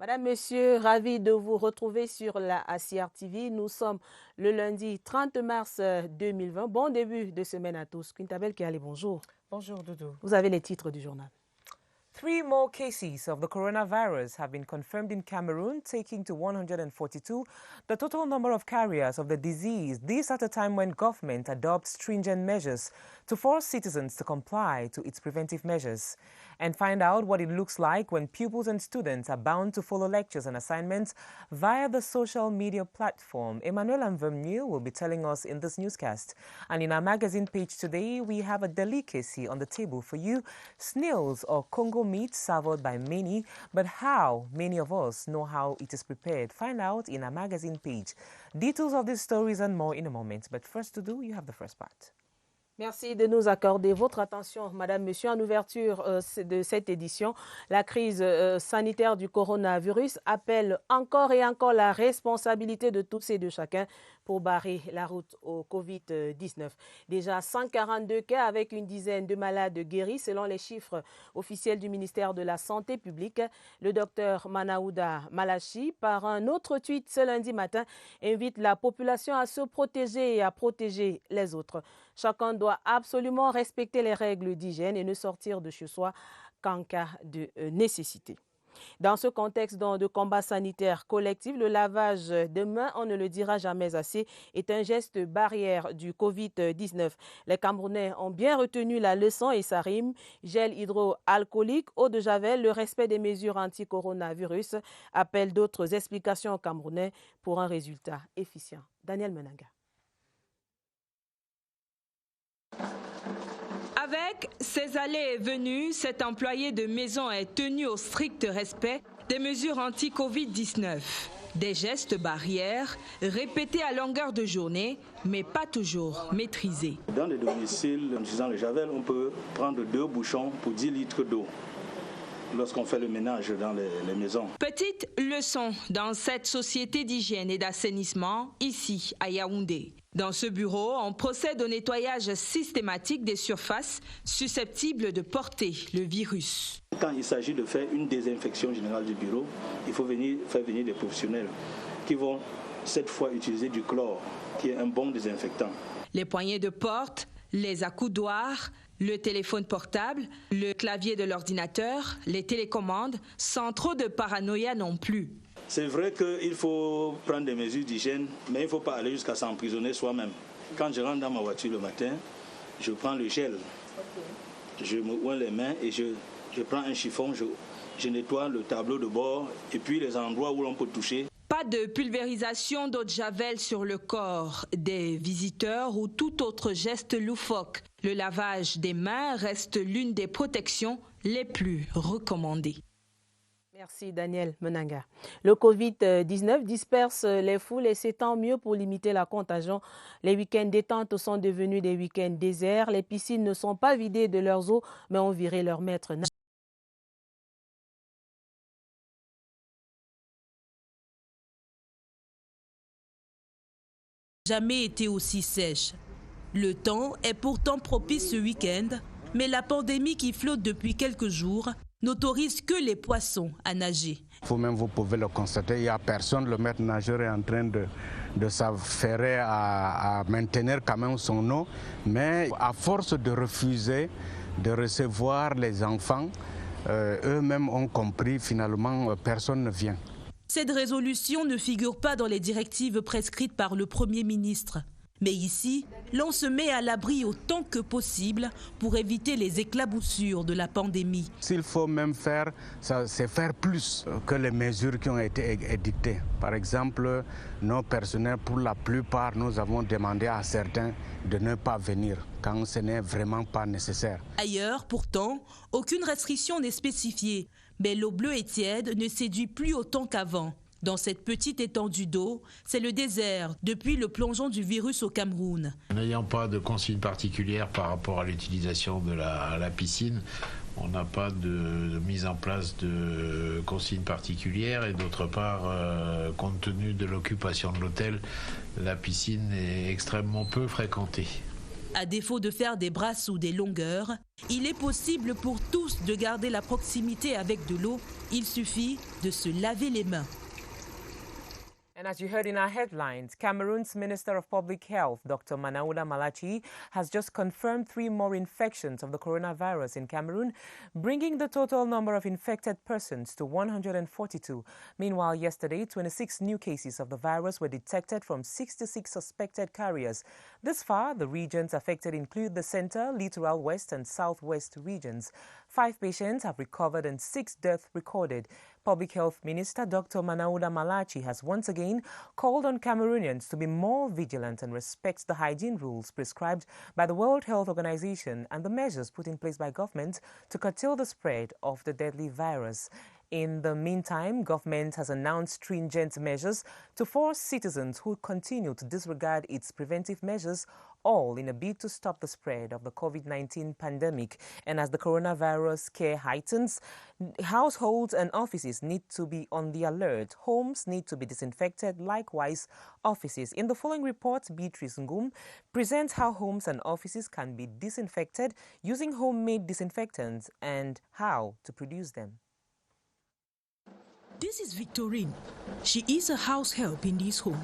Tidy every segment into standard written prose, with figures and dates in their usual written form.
Madame, Monsieur, ravi de vous retrouver sur la ACR TV. Nous sommes le lundi 30 mars 2020. Bon début de semaine à tous. Quintabel Kiali, bonjour. Bonjour, Doudou. Vous avez les titres du journal. 3 more cases of the coronavirus have been confirmed in Cameroon, taking to 142 the total number of carriers of the disease. This at a time when government adopts stringent measures to force citizens to comply to its preventive measures. And find out what it looks like when pupils and students are bound to follow lectures and assignments via the social media platform. Emmanuel Anvemnieu will be telling us in this newscast. And in our magazine page today, we have a delicacy on the table for you: snails or Congo meat savored by many, but how many of us know how it is prepared? Find out in our magazine page. Details of these stories and more in a moment. But first, Doudou, you have the first part. Merci de nous accorder votre attention, Madame, Monsieur. En ouverture de cette édition, la crise sanitaire du coronavirus appelle encore et encore la responsabilité de tous et de chacun pour barrer la route au Covid-19. Déjà 142 cas avec une dizaine de malades guéris selon les chiffres officiels du ministère de la Santé publique. Le docteur Manaouda Malachi, par un autre tweet ce lundi matin, invite la population à se protéger et à protéger les autres. Chacun doit absolument respecter les règles d'hygiène et ne sortir de chez soi qu'en cas de nécessité. Dans ce contexte de combat sanitaire collectif, le lavage de mains, on ne le dira jamais assez, est un geste barrière du Covid-19. Les Camerounais ont bien retenu la leçon et ça rime: gel hydroalcoolique, eau de javel, le respect des mesures anti-coronavirus appellent d'autres explications aux Camerounais pour un résultat efficient. Daniel Menanga. Avec ses allées et venues, cet employé de maison est tenu au strict respect des mesures anti-Covid-19. Des gestes barrières répétés à longueur de journée, mais pas toujours maîtrisés. Dans les domiciles, en utilisant le javel, on peut prendre 2 bouchons pour 10 litres d'eau lorsqu'on fait le ménage dans les maisons. Petite leçon dans cette société d'hygiène et d'assainissement, ici à Yaoundé. Dans ce bureau, on procède au nettoyage systématique des surfaces susceptibles de porter le virus. Quand il s'agit de faire une désinfection générale du bureau, il faut faire venir des professionnels qui vont cette fois utiliser du chlore, qui est un bon désinfectant. Les poignées de porte, les accoudoirs, le téléphone portable, le clavier de l'ordinateur, les télécommandes, sans trop de paranoïa non plus. C'est vrai qu'il faut prendre des mesures d'hygiène, mais il ne faut pas aller jusqu'à s'emprisonner soi-même. Quand je rentre dans ma voiture le matin, je prends le gel, je me oins les mains et je prends un chiffon, je nettoie le tableau de bord et puis les endroits où l'on peut toucher. Pas de pulvérisation d'eau de javel sur le corps des visiteurs ou tout autre geste loufoque. Le lavage des mains reste l'une des protections les plus recommandées. Merci Daniel Menanga. Le Covid-19 disperse les foules et c'est tant mieux pour limiter la contagion. Les week-ends détente sont devenus des week-ends déserts. Les piscines ne sont pas vidées de leurs eaux, mais ont viré leurs maîtres. Jamais été aussi sèche. Le temps est pourtant propice ce week-end, mais la pandémie qui flotte depuis quelques jours n'autorise que les poissons à nager. Vous-même, vous pouvez le constater, il n'y a personne. Le maître nageur est en train de s'affairer à maintenir quand même son eau. Mais à force de refuser de recevoir les enfants, eux-mêmes ont compris, finalement, personne ne vient. Cette résolution ne figure pas dans les directives prescrites par le Premier ministre. Mais ici, l'on se met à l'abri autant que possible pour éviter les éclaboussures de la pandémie. S'il faut même faire, c'est faire plus que les mesures qui ont été édictées. Par exemple, nos personnels, pour la plupart, nous avons demandé à certains de ne pas venir quand ce n'est vraiment pas nécessaire. Ailleurs, pourtant, aucune restriction n'est spécifiée. Mais l'eau bleue et tiède ne séduit plus autant qu'avant. Dans cette petite étendue d'eau, c'est le désert depuis le plongeon du virus au Cameroun. N'ayant pas de consigne particulière par rapport à l'utilisation de la piscine, on n'a pas de mise en place de consignes particulières et d'autre part, compte tenu de l'occupation de l'hôtel, la piscine est extrêmement peu fréquentée. À défaut de faire des brasses ou des longueurs, il est possible pour tous de garder la proximité avec de l'eau. Il suffit de se laver les mains. And as you heard in our headlines, Cameroon's Minister of Public Health, Dr. Manaouda Malachi, has just confirmed 3 more infections of the coronavirus in Cameroon, bringing the total number of infected persons to 142. Meanwhile, yesterday, 26 new cases of the virus were detected from 66 suspected carriers. Thus far, the regions affected include the Center, Littoral West and Southwest regions. 5 patients have recovered and 6 deaths recorded. Public Health Minister Dr. Manaouda Malachi has once again called on Cameroonians to be more vigilant and respect the hygiene rules prescribed by the World Health Organization and the measures put in place by government to curtail the spread of the deadly virus. In the meantime, government has announced stringent measures to force citizens who continue to disregard its preventive measures, all in a bid to stop the spread of the COVID-19 pandemic. And as the coronavirus scare heightens, households and offices need to be on the alert. Homes need to be disinfected, likewise offices. In the following report, Beatrice Ngum presents how homes and offices can be disinfected using homemade disinfectants and how to produce them. This is Victorine. She is a house help in this home.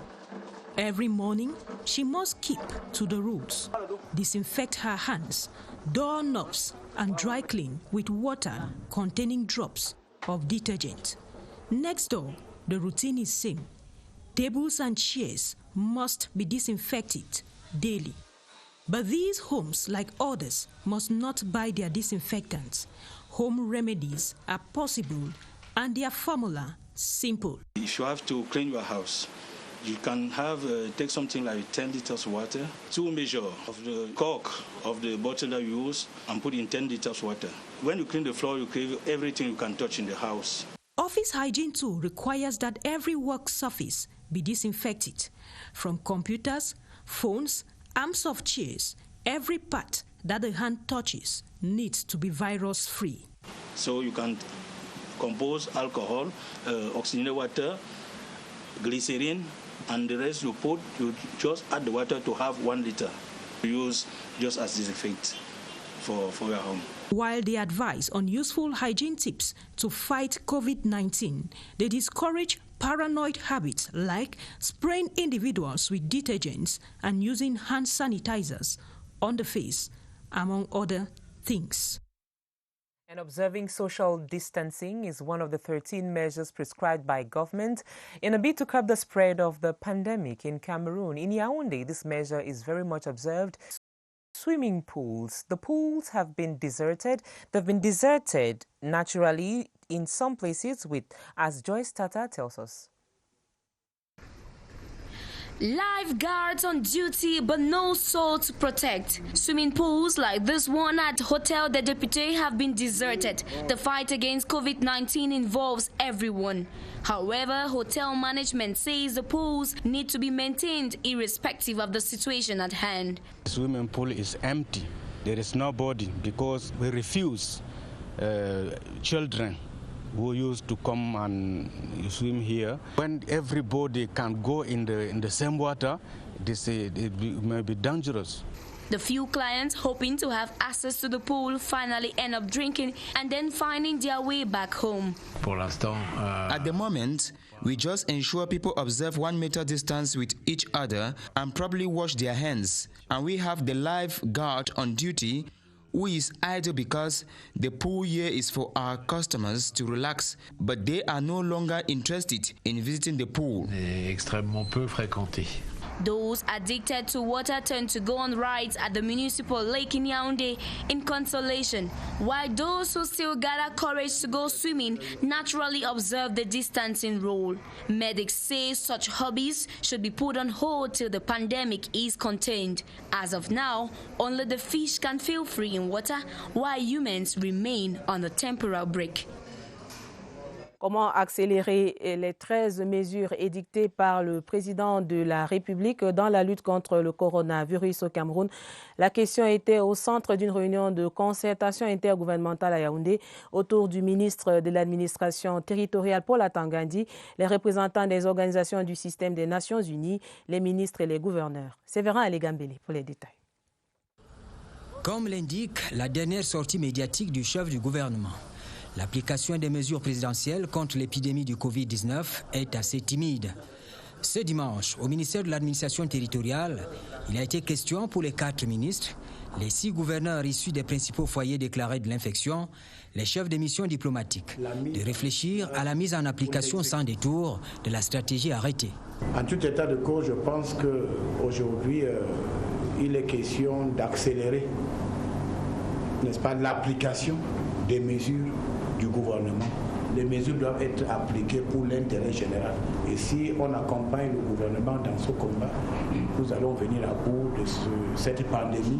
Every morning, she must keep to the rules. Disinfect her hands, doorknobs, and dry clean with water containing drops of detergent. Next door, the routine is same. Tables and chairs must be disinfected daily. But these homes, like others, must not buy their disinfectants. Home remedies are possible and their formula simple. If you have to clean your house, you can take something like 10 liters water, 2 measures of the cork of the bottle that you use, and put in 10 liters water. When you clean the floor, you clean everything you can touch in the house. Office hygiene too requires that every work surface be disinfected. From computers, phones, arms of chairs, every part that the hand touches needs to be virus-free. So you can compose alcohol, oxygenated water, glycerin, and the rest you just add the water to have 1 liter. Use just as disinfect for your home. While they advise on useful hygiene tips to fight COVID-19, they discourage paranoid habits like spraying individuals with detergents and using hand sanitizers on the face, among other things. And observing social distancing is one of the 13 measures prescribed by government in a bid to curb the spread of the pandemic in Cameroon. In Yaoundé, this measure is very much observed. Swimming pools. The pools have been deserted. They've been deserted naturally in some places, as Joyce Tata tells us. Lifeguards on duty, but no soul to protect. Swimming pools like this one at Hotel des Députés have been deserted. The fight against COVID-19 involves everyone. However, hotel management says the pools need to be maintained irrespective of the situation at hand. The swimming pool is empty. There is nobody because we refuse children who used to come and swim here. When everybody can go in the same water, it may be dangerous. The few clients hoping to have access to the pool finally end up drinking and then finding their way back home. At the moment, we just ensure people observe 1 meter distance with each other and probably wash their hands. And we have the lifeguard on duty who is idle because the pool here is for our customers to relax, but they are no longer interested in visiting the pool. Extrêmement peu fréquenté. Those addicted to water turn to go on rides at the municipal lake in Yaoundé in consolation, while those who still gather courage to go swimming naturally observe the distancing rule. Medics say such hobbies should be put on hold till the pandemic is contained. As of now, only the fish can feel free in water, while humans remain on a temporary break. Comment accélérer les 13 mesures édictées par le président de la République dans la lutte contre le coronavirus au Cameroun? La question était au centre d'une réunion de concertation intergouvernementale à Yaoundé autour du ministre de l'administration territoriale Paul Atangandi, les représentants des organisations du système des Nations Unies, les ministres et les gouverneurs. Sévérin Alegambele pour les détails. Comme l'indique la dernière sortie médiatique du chef du gouvernement, l'application des mesures présidentielles contre l'épidémie du Covid-19 est assez timide. Ce dimanche, au ministère de l'administration territoriale, il a été question pour les 4 ministres, les 6 gouverneurs issus des principaux foyers déclarés de l'infection, les chefs des missions diplomatiques, de réfléchir à la mise en application sans détour de la stratégie arrêtée. En tout état de cause, je pense qu'aujourd'hui, il est question d'accélérer, n'est-ce pas, l'application des mesures du gouvernement. Les mesures doivent être appliquées pour l'intérêt général. Et si on accompagne le gouvernement dans ce combat, nous allons venir à bout de cette pandémie.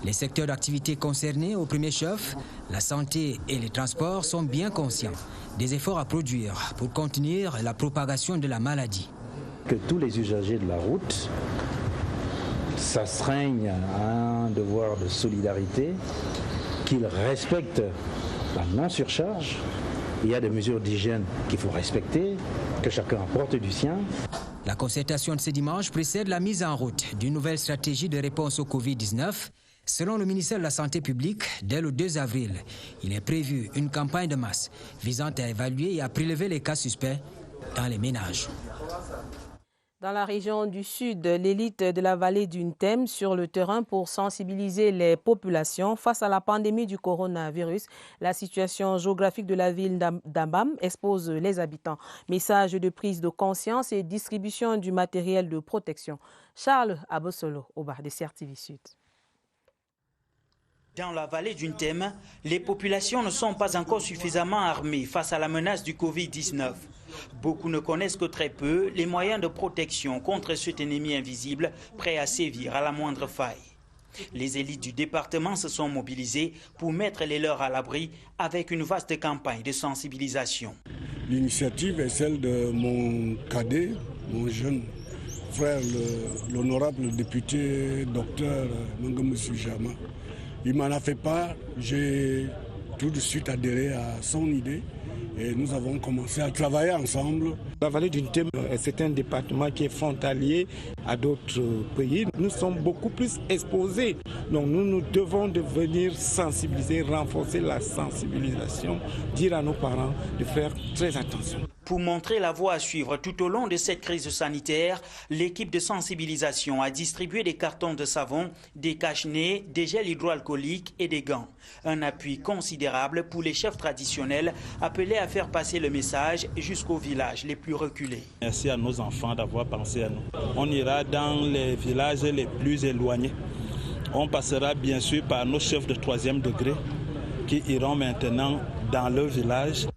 Les secteurs d'activité concernés au premier chef, la santé et les transports, sont bien conscients des efforts à produire pour contenir la propagation de la maladie. Que tous les usagers de la route s'astreignent à un devoir de solidarité, qu'ils respectent la non-surcharge. Il y a des mesures d'hygiène qu'il faut respecter, que chacun apporte du sien. La concertation de ce dimanche précède la mise en route d'une nouvelle stratégie de réponse au Covid-19. Selon le ministère de la Santé publique, dès le 2 avril, il est prévu une campagne de masse visant à évaluer et à prélever les cas suspects dans les ménages. Dans la région du Sud, l'élite de la vallée du Ntem sur le terrain pour sensibiliser les populations face à la pandémie du coronavirus. La situation géographique de la ville d'Ambam expose les habitants. Message de prise de conscience et distribution du matériel de protection. Charles Abosolo, au bar de CRTV Sud. Dans la vallée du Ntem, les populations ne sont pas encore suffisamment armées face à la menace du Covid-19. Beaucoup ne connaissent que très peu les moyens de protection contre cet ennemi invisible prêt à sévir à la moindre faille. Les élites du département se sont mobilisées pour mettre les leurs à l'abri avec une vaste campagne de sensibilisation. L'initiative est celle de mon cadet, mon jeune frère, l'honorable député docteur Mangamoussou Jama. Il m'en a fait part, j'ai tout de suite adhéré à son idée et nous avons commencé à travailler ensemble. La vallée du Ntem, c'est un département qui est frontalier à d'autres pays. Nous sommes beaucoup plus exposés. Donc nous devons devenir sensibiliser, renforcer la sensibilisation, dire à nos parents de faire très attention. Pour montrer la voie à suivre tout au long de cette crise sanitaire, l'équipe de sensibilisation a distribué des cartons de savon, des cache-nez, des gels hydroalcooliques et des gants. Un appui considérable pour les chefs traditionnels appelés à faire passer le message jusqu'aux villages les plus reculés. Merci à nos enfants d'avoir pensé à nous. On ira dans les villages les plus éloignés. On passera bien sûr par nos chefs de 3e degré qui iront maintenant dans leur village.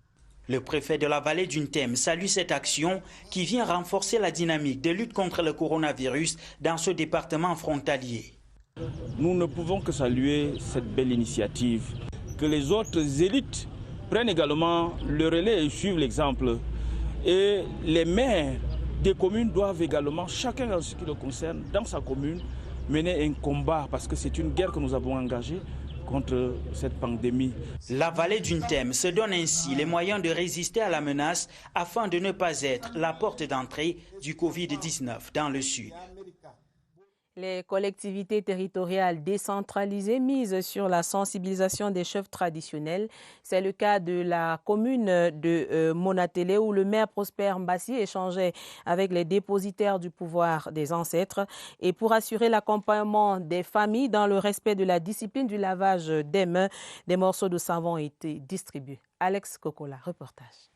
Le préfet de la vallée du Ntem salue cette action qui vient renforcer la dynamique de lutte contre le coronavirus dans ce département frontalier. Nous ne pouvons que saluer cette belle initiative. Que les autres élites prennent également le relais et suivent l'exemple. Et les maires des communes doivent également, chacun en ce qui le concerne, dans sa commune, mener un combat parce que c'est une guerre que nous avons engagée contre cette pandémie. La vallée du Ntem se donne ainsi les moyens de résister à la menace afin de ne pas être la porte d'entrée du Covid-19 dans le Sud. Les collectivités territoriales décentralisées misent sur la sensibilisation des chefs traditionnels. C'est le cas de la commune de Monatélé où le maire Prosper Mbassi échangeait avec les dépositaires du pouvoir des ancêtres. Et pour assurer l'accompagnement des familles dans le respect de la discipline du lavage des mains, des morceaux de savon ont été distribués. Alex Kokola, reportage.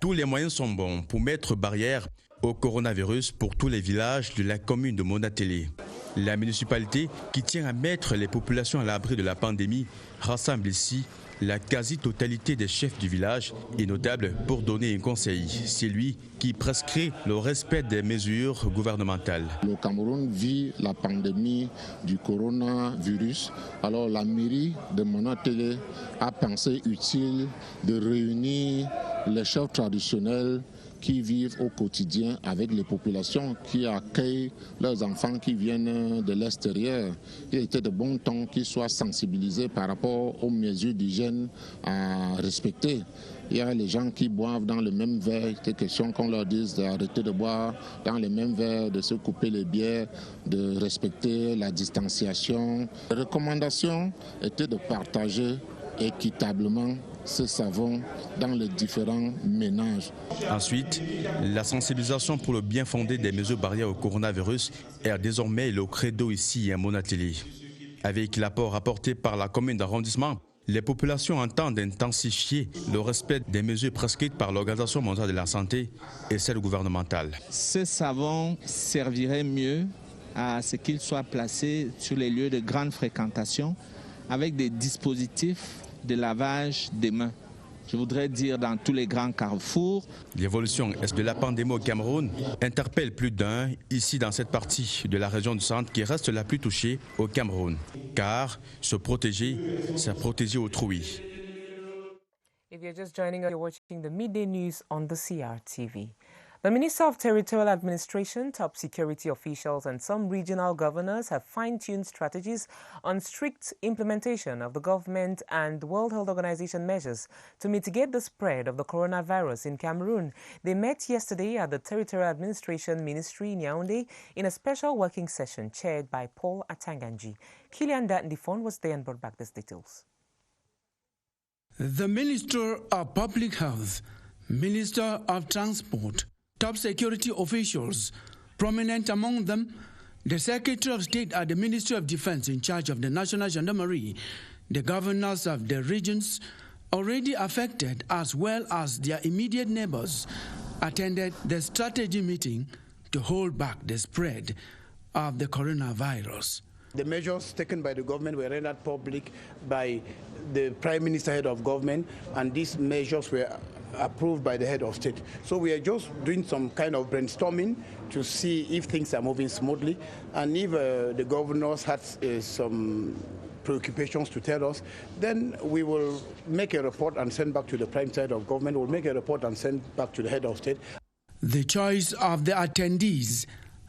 Tous les moyens sont bons pour mettre barrière au coronavirus pour tous les villages de la commune de Monatélé. La municipalité, qui tient à mettre les populations à l'abri de la pandémie, rassemble ici la quasi-totalité des chefs du village est notable pour donner un conseil. C'est lui qui prescrit le respect des mesures gouvernementales. Le Cameroun vit la pandémie du coronavirus. Alors la mairie de Monatélé a pensé utile de réunir les chefs traditionnels qui vivent au quotidien avec les populations qui accueillent leurs enfants qui viennent de l'extérieur. Il était de bon temps qu'ils soient sensibilisés par rapport aux mesures d'hygiène à respecter. Il y a les gens qui boivent dans le même verre, il était question qu'on leur dise d'arrêter de boire dans le même verre, de se couper les bières, de respecter la distanciation. La recommandation était de partager équitablement ce savon dans les différents ménages. Ensuite, la sensibilisation pour le bien fondé des mesures barrières au coronavirus est désormais le credo ici à Monateli. Avec l'apport apporté par la commune d'arrondissement, les populations entendent intensifier le respect des mesures prescrites par l'Organisation mondiale de la santé et celles gouvernementales. Ce savon servirait mieux à ce qu'il soit placé sur les lieux de grande fréquentation avec des dispositifs de lavage des mains. Je voudrais dire dans tous les grands carrefours. L'évolution de la pandémie au Cameroun interpelle plus d'un ici dans cette partie de la région du centre qui reste la plus touchée au Cameroun. Car se protéger, c'est protéger autrui. If you're just joining us, you're watching the midday news on the CRTV. The Minister of Territorial Administration, top security officials and some regional governors have fine-tuned strategies on strict implementation of the government and World Health Organization measures to mitigate the spread of the coronavirus in Cameroon. They met yesterday at the Territorial Administration Ministry in Yaoundé in a special working session chaired by Paul Atanganji. Kilian Datndifon was there and brought back these details. The Minister of Public Health, Minister of Transport, top security officials, prominent among them, the Secretary of State at the Ministry of Defense in charge of the National Gendarmerie, the governors of the regions already affected, as well as their immediate neighbors, attended the strategy meeting to hold back the spread of the coronavirus. The measures taken by the government were rendered public by the Prime Minister, head of government, and these measures were approved by the head of state. So we are just doing some kind of brainstorming to see if things are moving smoothly, and if the governors had some preoccupations to tell us, then we will make a report and send back to the prime side of government. We'll make a report and send back to the head of state. The choice of the attendees,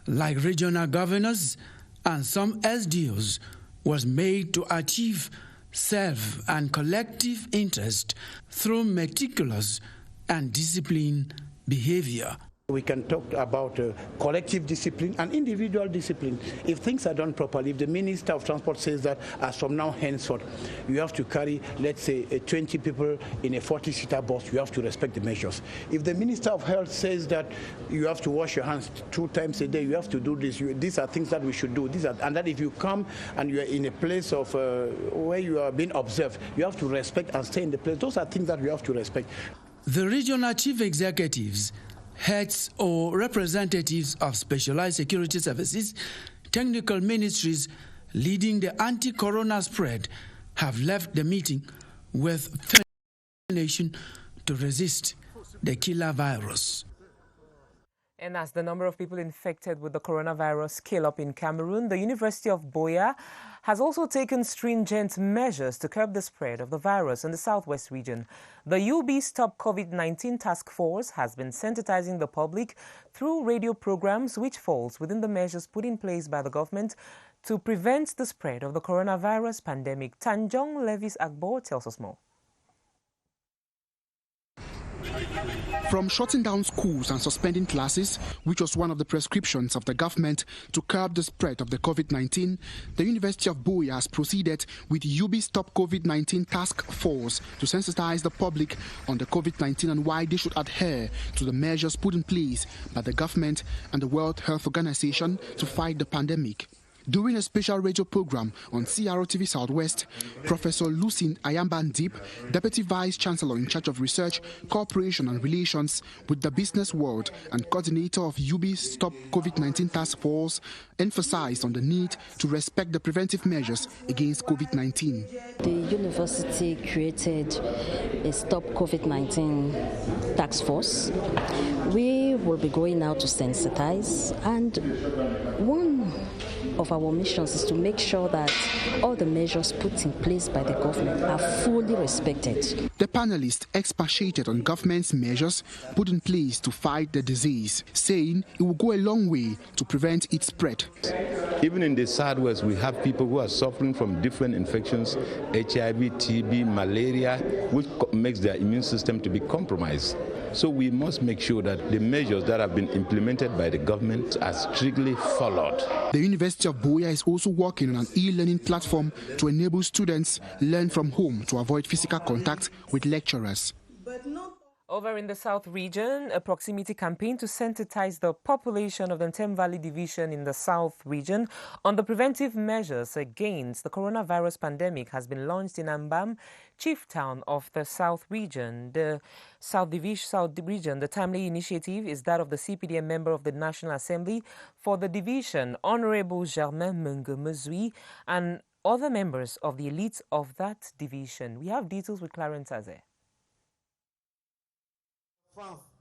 like regional governors and some SDOs, was made to achieve self and collective interest through meticulous and disciplined behavior. We can talk about collective discipline and individual discipline. If things are done properly, if the Minister of Transport says that as from now henceforth, you have to carry, let's say, 20 people in a 40-seater bus, you have to respect the measures. If the Minister of Health says that you have to wash your hands 2 times a day, you have to do this. These are things that we should do. And that if you come and you are in a place of where you are being observed, you have to respect and stay in the place. Those are things that we have to respect. The regional chief executives, heads or representatives of specialized security services, technical ministries leading the anti-corona spread have left the meeting with determination to resist the killer virus. And as the number of people infected with the coronavirus scale up in Cameroon, the University of Buea has also taken stringent measures to curb the spread of the virus in the southwest region. The UB Stop COVID-19 Task Force has been sensitizing the public through radio programs, which falls within the measures put in place by the government to prevent the spread of the coronavirus pandemic. Tanjong Levis Agbo tells us more. From shutting down schools and suspending classes, which was one of the prescriptions of the government to curb the spread of the COVID-19, the University of Buea has proceeded with UB Stop COVID-19 Task Force to sensitize the public on the COVID-19 and why they should adhere to the measures put in place by the government and the World Health Organization to fight the pandemic. During a special radio program on CRTV Southwest, Professor Lucine Ayambandip, Deputy Vice Chancellor in charge of Research, Cooperation and Relations with the business world and coordinator of UB Stop COVID-19 Task Force, emphasized on the need to respect the preventive measures against COVID-19. The university created a Stop COVID-19 Task Force. We will be going out to sensitize, and one of our missions is to make sure that all the measures put in place by the government are fully respected. The panelists expatiated on government's measures put in place to fight the disease, saying it will go a long way to prevent its spread. Even in the Southwest, we have people who are suffering from different infections, HIV, TB, malaria, which makes their immune system to be compromised. So we must make sure that the measures that have been implemented by the government are strictly followed. The University of Buea is also working on an e-learning platform to enable students learn from home to avoid physical contact with lecturers. Over in the South region, a proximity campaign to sensitize the population of the Ntem Valley Division in the South region on the preventive measures against the coronavirus pandemic has been launched in Ambam, chief town of the South region. The South region, the timely initiative is that of the CPDM member of the National Assembly for the division, Honorable Germain Mengemezui, and other members of the elites of that division. We have details with Clarence Aze.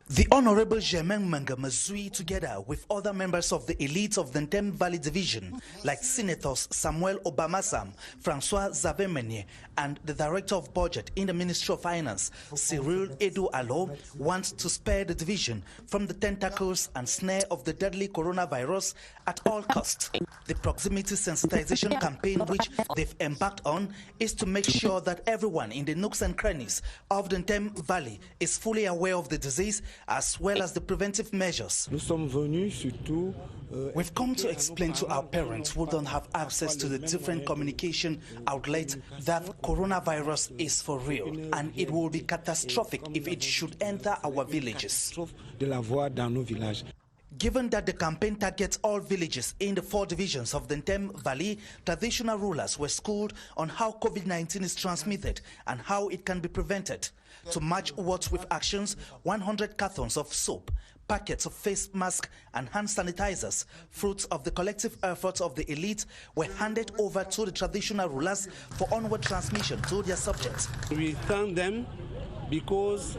The Honorable Germain Mengemezui, together with other members of the elites of the Ntem Valley Division, like Senators Samuel Obamasam, Francois Zavemenier, and the Director of Budget in the Ministry of Finance, Cyril Edu Allo, wants to spare the division from the tentacles and snare of the deadly coronavirus at all costs. The proximity sensitization campaign which they've embarked on is to make sure that everyone in the nooks and crannies of the Ntem Valley is fully aware of the disease as well as the preventive measures. We've come to explain to our parents who don't have access to the different communication outlets that coronavirus is for real, and it will be catastrophic if it should enter our villages. Given that the campaign targets all villages in the 4 divisions of the Ntem Valley, traditional rulers were schooled on how COVID-19 is transmitted and how it can be prevented. To match words with actions, 100 cartons of soap, packets of face masks and hand sanitizers, fruits of the collective efforts of the elite, were handed over to the traditional rulers for onward transmission to their subjects. We thank them because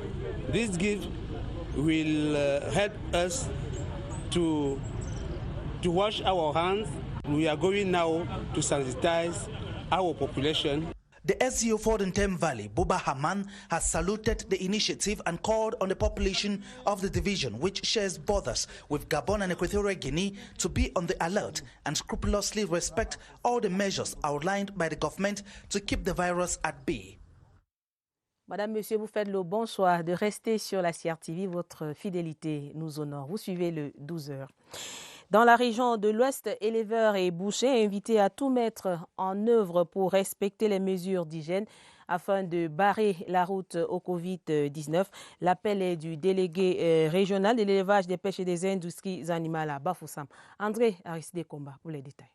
this gift will help us to wash our hands. We are going now to sensitize our population. The SEO for the Ntem Valley, Buba Haman, has saluted the initiative and called on the population of the division, which shares borders with Gabon and Equatorial Guinea, to be on the alert and scrupulously respect all the measures outlined by the government to keep the virus at bay. Madame, Monsieur, vous faites le bon choix de rester sur la CRTV. Votre fidélité nous honore. Vous suivez le 12h. Dans la région de l'Ouest, éleveurs et bouchers invités à tout mettre en œuvre pour respecter les mesures d'hygiène afin de barrer la route au Covid-19. L'appel est du délégué régional de l'élevage, des pêches et des industries animales à Bafoussam. André Aristide Komba pour les détails.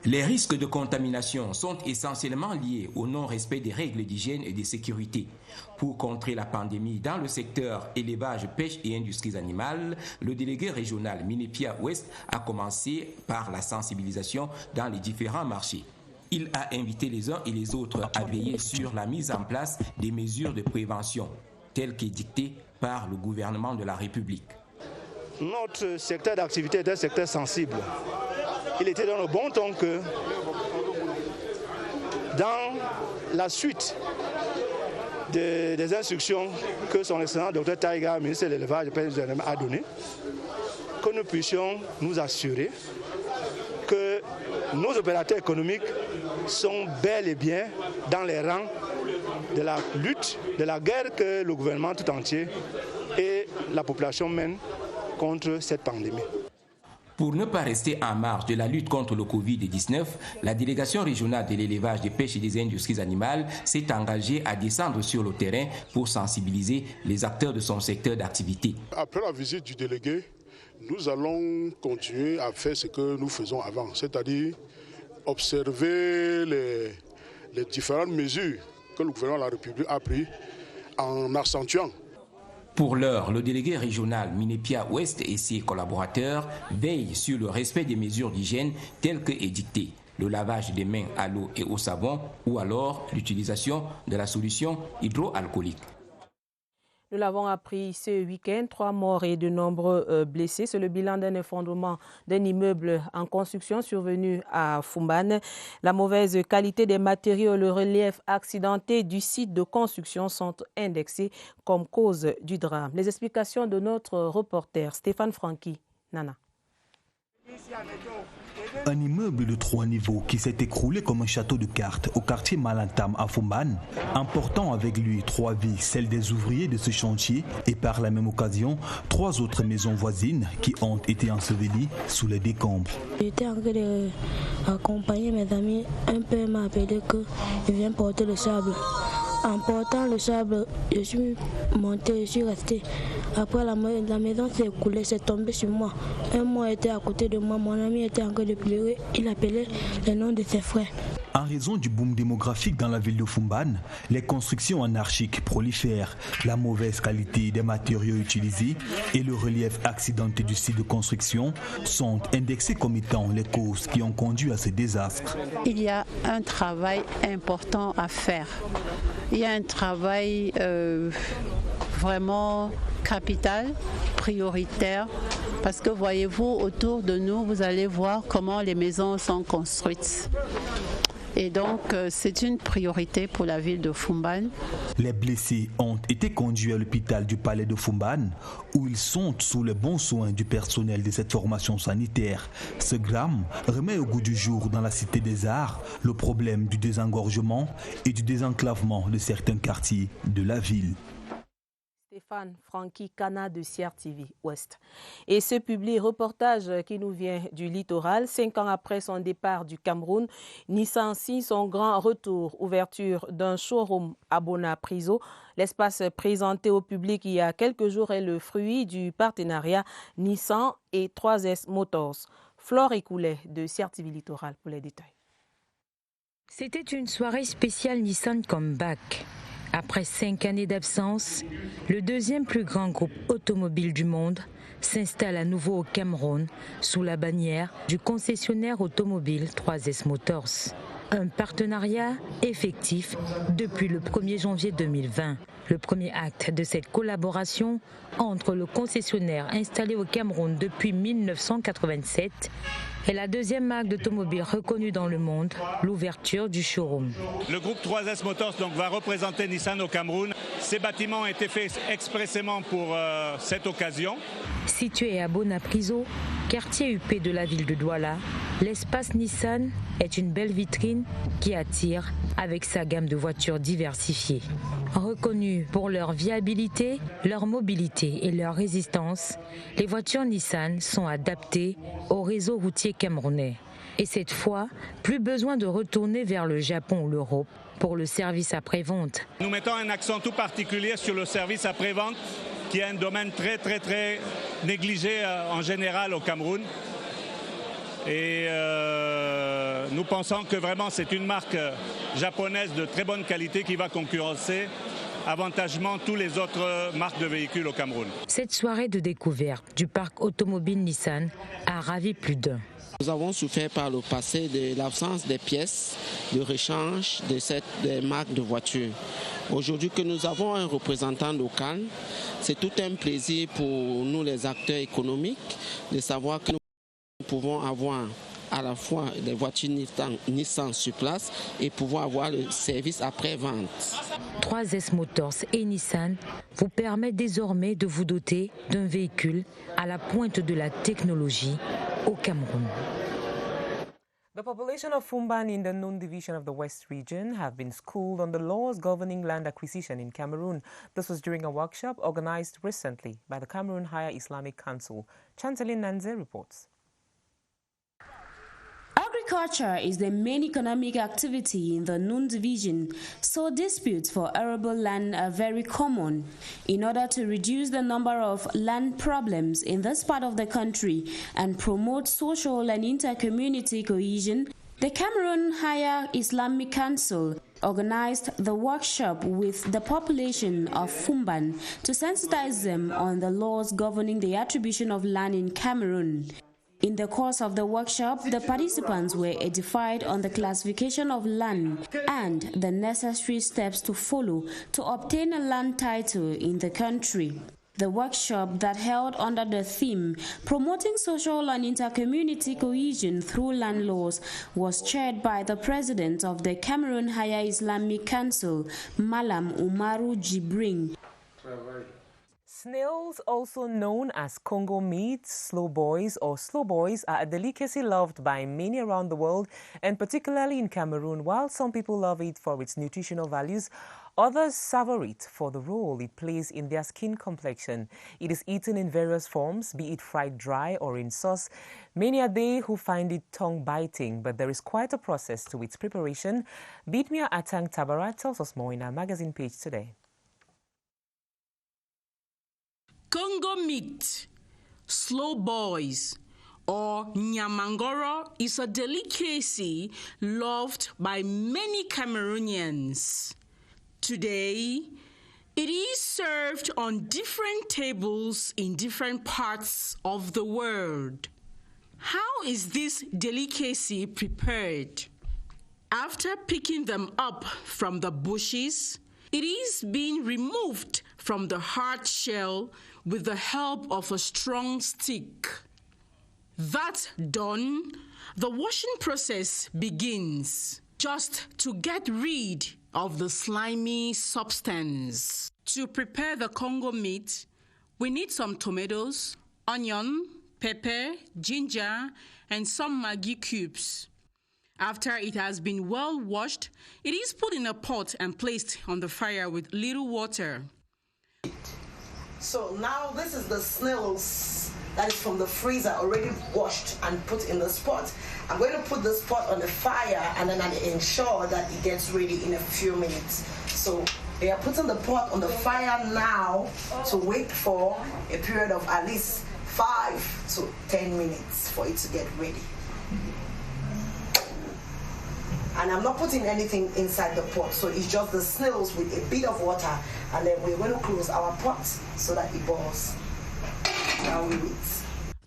Les risques de contamination sont essentiellement liés au non-respect des règles d'hygiène et de sécurité. Pour contrer la pandémie dans le secteur élevage, pêche et industries animales, le délégué régional Minépia Ouest a commencé par la sensibilisation dans les différents marchés. Il a invité les uns et les autres à veiller sur la mise en place des mesures de prévention, telles qu'édictées par le gouvernement de la République. Notre secteur d'activité est un secteur sensible. Il était dans le bon temps que, dans la suite des instructions que son excellent Dr Taïga, ministre de l'élevage et pêche, a donné, que nous puissions nous assurer que nos opérateurs économiques sont bel et bien dans les rangs de la lutte, de la guerre que le gouvernement tout entier et la population mènent contre cette pandémie. Pour ne pas rester en marge de la lutte contre le Covid-19, la délégation régionale de l'élevage, des pêches et des industries animales s'est engagée à descendre sur le terrain pour sensibiliser les acteurs de son secteur d'activité. Après la visite du délégué, nous allons continuer à faire ce que nous faisons avant, c'est-à-dire observer les différentes mesures que le gouvernement de la République a prises en accentuant. Pour l'heure, le délégué régional Minépia Ouest et ses collaborateurs veillent sur le respect des mesures d'hygiène telles que édictées. Le lavage des mains à l'eau et au savon ou alors l'utilisation de la solution hydroalcoolique. Nous l'avons appris ce week-end, 3 morts et de nombreux blessés. C'est le bilan d'un effondrement d'un immeuble en construction survenu à Fumbane. La mauvaise qualité des matériaux et le relief accidenté du site de construction sont indexés comme cause du drame. Les explications de notre reporter Stéphane Franqui. Nana. Un immeuble de 3 niveaux qui s'est écroulé comme un château de cartes au quartier Malantam à Fumbane, emportant avec lui 3 vies, celles des ouvriers de ce chantier et par la même occasion 3 autres maisons voisines qui ont été ensevelies sous les décombres. J'étais en train d'accompagner mes amis, un peu m'a appelé qu'il vient porter le sable. En portant le sable, je suis monté, je suis resté. Après, la maison s'est écoulée, c'est tombé sur moi. Un mois était à côté de moi, mon ami était en train de pleurer. Il appelait les noms de ses frères. En raison du boom démographique dans la ville de Fumbane, les constructions anarchiques prolifèrent, la mauvaise qualité des matériaux utilisés et le relief accidenté du site de construction sont indexés comme étant les causes qui ont conduit à ce désastre. Il y a un travail important à faire. Il y a un travail vraiment capital, prioritaire, parce que voyez-vous, autour de nous, vous allez voir comment les maisons sont construites. Et donc, c'est une priorité pour la ville de Fumbane. Les blessés ont été conduits à l'hôpital du palais de Fumbane, où ils sont sous les bons soins du personnel de cette formation sanitaire. Ce drame remet au goût du jour dans la Cité des Arts le problème du désengorgement et du désenclavement de certains quartiers de la ville. Stéphane Franqui, Cana de CRTV Ouest. Et ce public reportage qui nous vient du littoral, 5 ans après son départ du Cameroun, Nissan signe son grand retour, ouverture d'un showroom à Bona-Priso. L'espace présenté au public il y a quelques jours est le fruit du partenariat Nissan et 3S Motors. Flore Écoulet de CRTV Littoral pour les détails. C'était une soirée spéciale Nissan Comeback. Après 5 années d'absence, le deuxième plus grand groupe automobile du monde s'installe à nouveau au Cameroun sous la bannière du concessionnaire automobile 3S Motors. Un partenariat effectif depuis le 1er janvier 2020. Le premier acte de cette collaboration entre le concessionnaire installé au Cameroun depuis 1987 et la deuxième marque d'automobile reconnue dans le monde, l'ouverture du showroom. Le groupe 3S Motors va représenter Nissan au Cameroun. Ces bâtiments ont été faits expressément pour cette occasion. Situé à Bona-Priso, quartier huppé de la ville de Douala, l'espace Nissan est une belle vitrine qui attire avec sa gamme de voitures diversifiées. Reconnues pour leur viabilité, leur mobilité et leur résistance, les voitures Nissan sont adaptées au réseau routier camerounais. Et cette fois, plus besoin de retourner vers le Japon ou l'Europe pour le service après-vente. Nous mettons un accent tout particulier sur le service après-vente, qui est un domaine très négligé en général au Cameroun. Et nous pensons que vraiment c'est une marque japonaise de très bonne qualité qui va concurrencer avantagement toutes les autres marques de véhicules au Cameroun. Cette soirée de découverte du parc automobile Nissan a ravi plus d'un. Nous avons souffert par le passé de l'absence des pièces de rechange des marques de voitures. Aujourd'hui que nous avons un représentant local, c'est tout un plaisir pour nous les acteurs économiques de savoir que nous pouvons avoir à la fois des voitures Nissan sur place et pouvoir avoir le service après-vente. 3S Motors et Nissan vous permettent désormais de vous doter d'un véhicule à la pointe de la technologie au Cameroun. The population of Fumbane in the Nun division of the West region have been schooled on the laws governing land acquisition in Cameroon. This was during a workshop organized recently by the Cameroon Higher Islamic Council. Chanceline Nanze reports. Agriculture is the main economic activity in the Nun division, so disputes for arable land are very common. In order to reduce the number of land problems in this part of the country and promote social and inter-community cohesion, the Cameroon Higher Islamic Council organized the workshop with the population of Fumbane to sensitize them on the laws governing the attribution of land in Cameroon. In the course of the workshop, the participants were edified on the classification of land and the necessary steps to follow to obtain a land title in the country. The workshop that held under the theme Promoting Social and Inter-Community Cohesion Through Land Laws was chaired by the President of the Cameroon Higher Islamic Council, Malam Umaru Jibrin. Snails, also known as Congo meat, slow boys, are a delicacy loved by many around the world, and particularly in Cameroon. While some people love it for its nutritional values, others savor it for the role it plays in their skin complexion. It is eaten in various forms, be it fried dry or in sauce. Many are they who find it tongue-biting, but there is quite a process to its preparation. Bitmia Atang Tabara tells us more in our magazine page today. Congo meat, slow boys, or nyamangoro is a delicacy loved by many Cameroonians. Today, it is served on different tables in different parts of the world. How is this delicacy prepared? After picking them up from the bushes, it is being removed from the hard shell with the help of a strong stick. That done, the washing process begins, just to get rid of the slimy substance. To prepare the Congo meat, we need some tomatoes, onion, pepper, ginger, and some Maggi cubes. After it has been well washed, it is put in a pot and placed on the fire with little water. So now this is the snails that is from the freezer, already washed and put in the pot. I'm going to put this pot on the fire and then I ensure that it gets ready in a few minutes. So they are putting the pot on the fire now to wait for a period of at least 5 to 10 minutes for it to get ready. And I'm not putting anything inside the pot, so it's just the snails with a bit of water, and then we're going to close our pot so that it boils. Now we wait.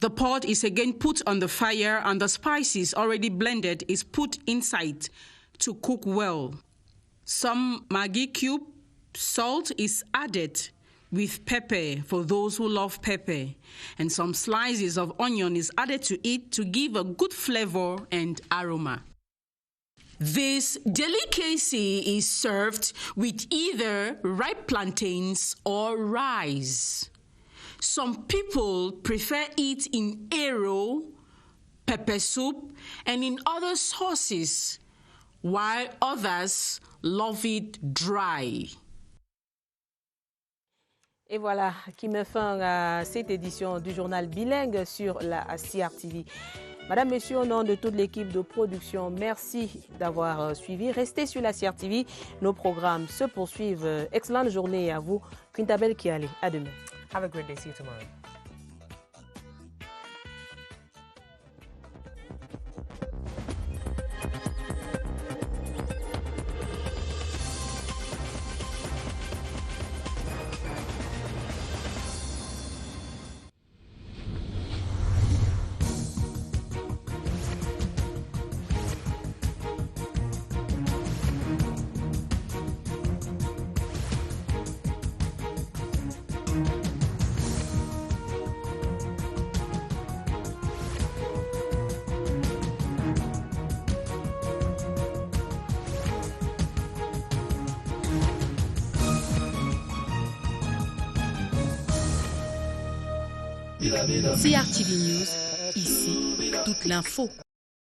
The pot is again put on the fire and the spices already blended is put inside to cook well. Some Maggi cube salt is added with pepper for those who love pepper, and some slices of onion is added to it to give a good flavor and aroma. This delicacy is served with either ripe plantains or rice. Some people prefer it in ero, pepper soup, and in other sauces, while others love it dry. Et voilà qui met fin à cette édition du journal bilingue sur la CRTV. Madame, Monsieur, au nom de toute l'équipe de production, merci d'avoir suivi. Restez sur la CRTV, nos programmes se poursuivent. Excellente journée à vous. Quintabel Kiale, à demain. Have a great day. See you tomorrow. CRTV News, ici, toute l'info.